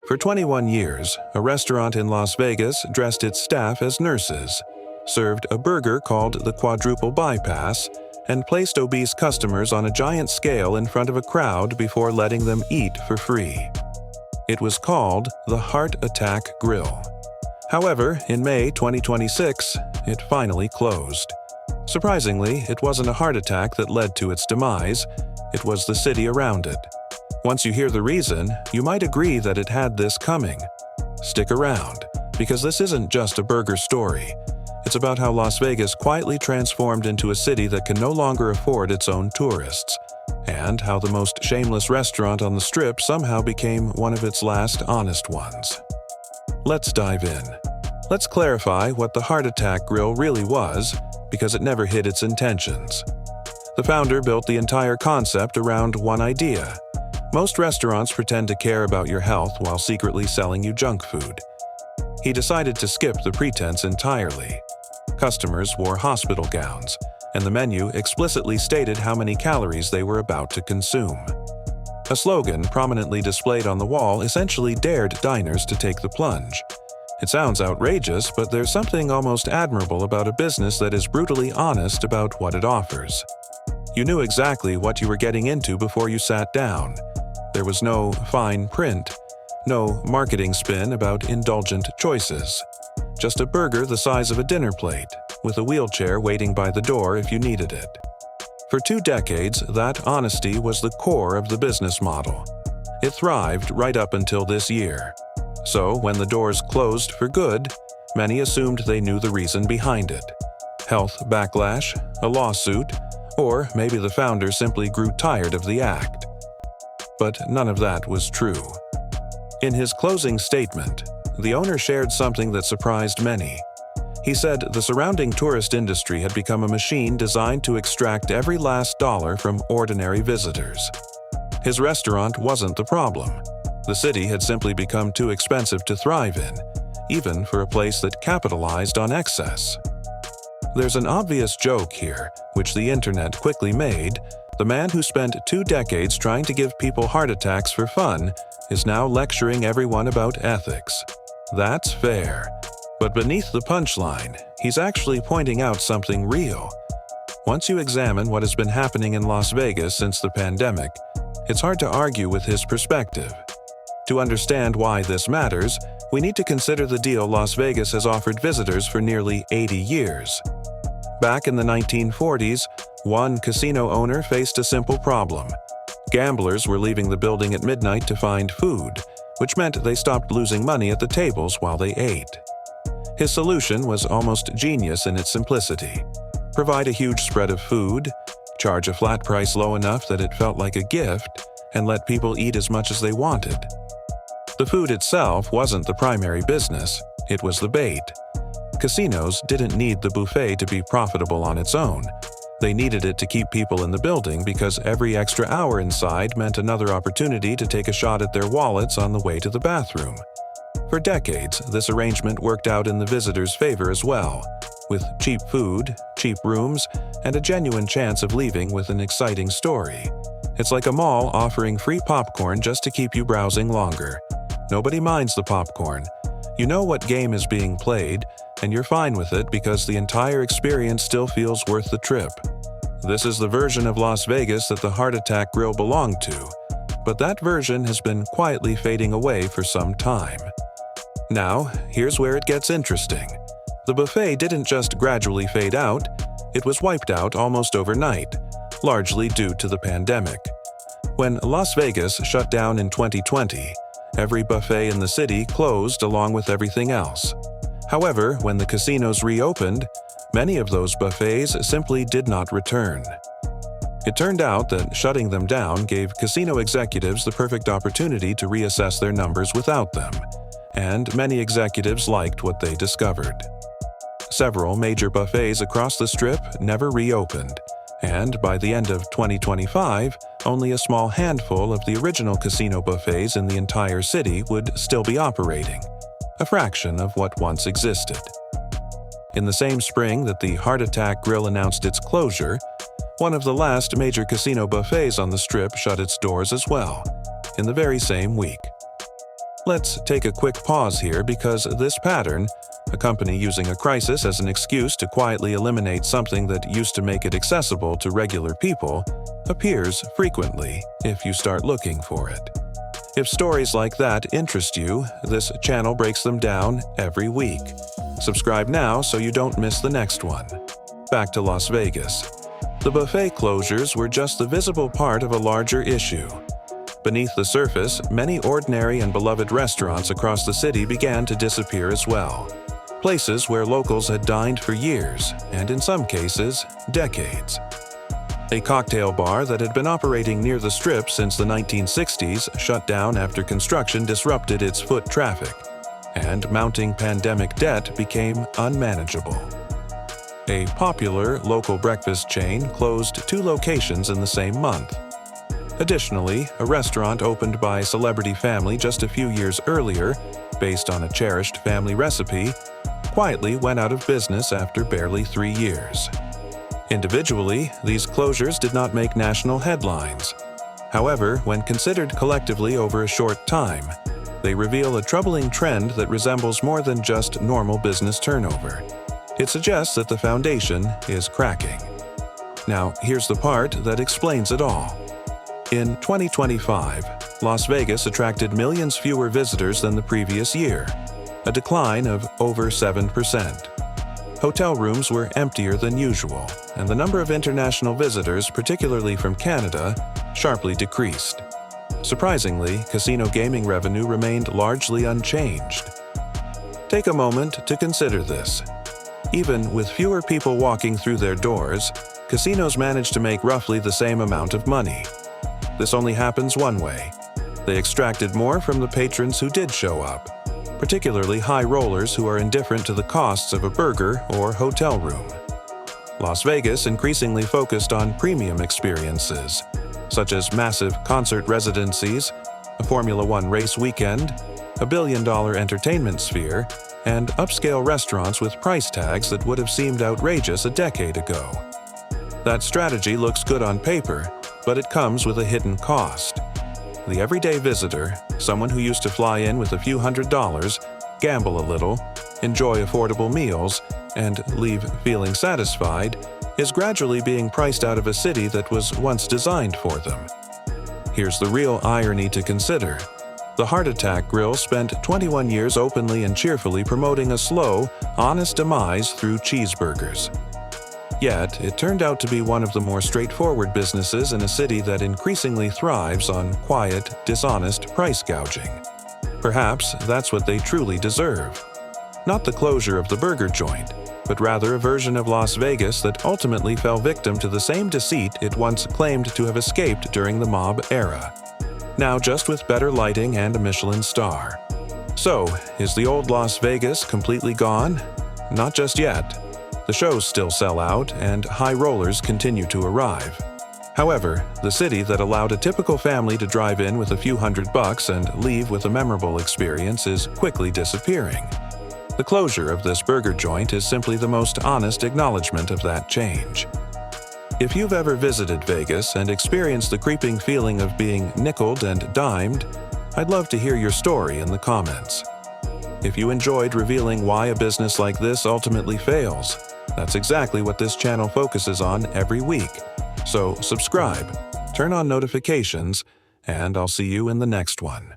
For 21 years, a restaurant in Las Vegas dressed its staff as nurses, served a burger called the Quadruple Bypass, and placed obese customers on a giant scale in front of a crowd before letting them eat for free. It was called the Heart Attack Grill. However, in May 2026, it finally closed. Surprisingly, it wasn't a heart attack that led to its demise, it was the city around it. Once you hear the reason, you might agree that it had this coming. Stick around, because this isn't just a burger story. It's about how Las Vegas quietly transformed into a city that can no longer afford its own tourists, and how the most shameless restaurant on the Strip somehow became one of its last honest ones. Let's dive in. Let's clarify what the Heart Attack Grill really was, because it never hid its intentions. The founder built the entire concept around one idea. Most restaurants pretend to care about your health while secretly selling you junk food. He decided to skip the pretense entirely. Customers wore hospital gowns, and the menu explicitly stated how many calories they were about to consume. A slogan prominently displayed on the wall essentially dared diners to take the plunge. It sounds outrageous, but there's something almost admirable about a business that is brutally honest about what it offers. You knew exactly what you were getting into before you sat down. There was no fine print, no marketing spin about indulgent choices. Just a burger the size of a dinner plate, with a wheelchair waiting by the door if you needed it. For 2 decades, that honesty was the core of the business model. It thrived right up until this year. So, when the doors closed for good, many assumed they knew the reason behind it. Health backlash, a lawsuit, or maybe the founder simply grew tired of the act. But none of that was true. In his closing statement, the owner shared something that surprised many. He said the surrounding tourist industry had become a machine designed to extract every last dollar from ordinary visitors. His restaurant wasn't the problem. The city had simply become too expensive to thrive in, even for a place that capitalized on excess. There's an obvious joke here, which the internet quickly made. The man who spent 2 decades trying to give people heart attacks for fun is now lecturing everyone about ethics. That's fair. But beneath the punchline, he's actually pointing out something real. Once you examine what has been happening in Las Vegas since the pandemic, it's hard to argue with his perspective. To understand why this matters, we need to consider the deal Las Vegas has offered visitors for nearly 80 years. Back in the 1940s, one casino owner faced a simple problem. Gamblers were leaving the building at midnight to find food, which meant they stopped losing money at the tables while they ate. His solution was almost genius in its simplicity. Provide a huge spread of food, charge a flat price low enough that it felt like a gift, and let people eat as much as they wanted. The food itself wasn't the primary business, it was the bait. Casinos didn't need the buffet to be profitable on its own. They needed it to keep people in the building because every extra hour inside meant another opportunity to take a shot at their wallets on the way to the bathroom. For decades, this arrangement worked out in the visitors' favor as well, with cheap food, cheap rooms, and a genuine chance of leaving with an exciting story. It's like a mall offering free popcorn just to keep you browsing longer. Nobody minds the popcorn. You know what game is being played, and you're fine with it because the entire experience still feels worth the trip. This is the version of Las Vegas that the Heart Attack Grill belonged to, but that version has been quietly fading away for some time. Now, here's where it gets interesting. The buffet didn't just gradually fade out, it was wiped out almost overnight, largely due to the pandemic. When Las Vegas shut down in 2020, every buffet in the city closed along with everything else. However, when the casinos reopened, many of those buffets simply did not return. It turned out that shutting them down gave casino executives the perfect opportunity to reassess their numbers without them, and many executives liked what they discovered. Several major buffets across the Strip never reopened, and by the end of 2025, only a small handful of the original casino buffets in the entire city would still be operating, a fraction of what once existed. In the same spring that the Heart Attack Grill announced its closure, one of the last major casino buffets on the Strip shut its doors as well, in the very same week. Let's take a quick pause here because this pattern, a company using a crisis as an excuse to quietly eliminate something that used to make it accessible to regular people, appears frequently if you start looking for it. If stories like that interest you, this channel breaks them down every week. Subscribe now so you don't miss the next one. Back to Las Vegas. The buffet closures were just the visible part of a larger issue. Beneath the surface, many ordinary and beloved restaurants across the city began to disappear as well. Places where locals had dined for years, and in some cases, decades. A cocktail bar that had been operating near the Strip since the 1960s shut down after construction disrupted its foot traffic, and mounting pandemic debt became unmanageable. A popular local breakfast chain closed 2 locations in the same month. Additionally, a restaurant opened by a celebrity family just a few years earlier, based on a cherished family recipe, quietly went out of business after barely 3 years. Individually, these closures did not make national headlines. However, when considered collectively over a short time, they reveal a troubling trend that resembles more than just normal business turnover. It suggests that the foundation is cracking. Now, here's the part that explains it all. In 2025, Las Vegas attracted millions fewer visitors than the previous year, a decline of over 7%. Hotel rooms were emptier than usual, and the number of international visitors, particularly from Canada, sharply decreased. Surprisingly, casino gaming revenue remained largely unchanged. Take a moment to consider this. Even with fewer people walking through their doors, casinos manage to make roughly the same amount of money. This only happens one way. They extracted more from the patrons who did show up, particularly high rollers who are indifferent to the costs of a burger or hotel room. Las Vegas increasingly focused on premium experiences, such as massive concert residencies, a Formula One race weekend, a billion-dollar entertainment sphere, and upscale restaurants with price tags that would have seemed outrageous a decade ago. That strategy looks good on paper, but it comes with a hidden cost. The everyday visitor, someone who used to fly in with a few $100s, gamble a little, enjoy affordable meals, and leave feeling satisfied, is gradually being priced out of a city that was once designed for them. Here's the real irony to consider. The Heart Attack Grill spent 21 years openly and cheerfully promoting a slow, honest demise through cheeseburgers. Yet, it turned out to be one of the more straightforward businesses in a city that increasingly thrives on quiet, dishonest price gouging. Perhaps that's what they truly deserve. Not the closure of the burger joint, but rather a version of Las Vegas that ultimately fell victim to the same deceit it once claimed to have escaped during the mob era. Now just with better lighting and a Michelin star. So, is the old Las Vegas completely gone? Not just yet. The shows still sell out, and high rollers continue to arrive. However, the city that allowed a typical family to drive in with a few $100 and leave with a memorable experience is quickly disappearing. The closure of this burger joint is simply the most honest acknowledgement of that change. If you've ever visited Vegas and experienced the creeping feeling of being nickeled and dimed, I'd love to hear your story in the comments. If you enjoyed revealing why a business like this ultimately fails, that's exactly what this channel focuses on every week. So subscribe, turn on notifications, and I'll see you in the next one.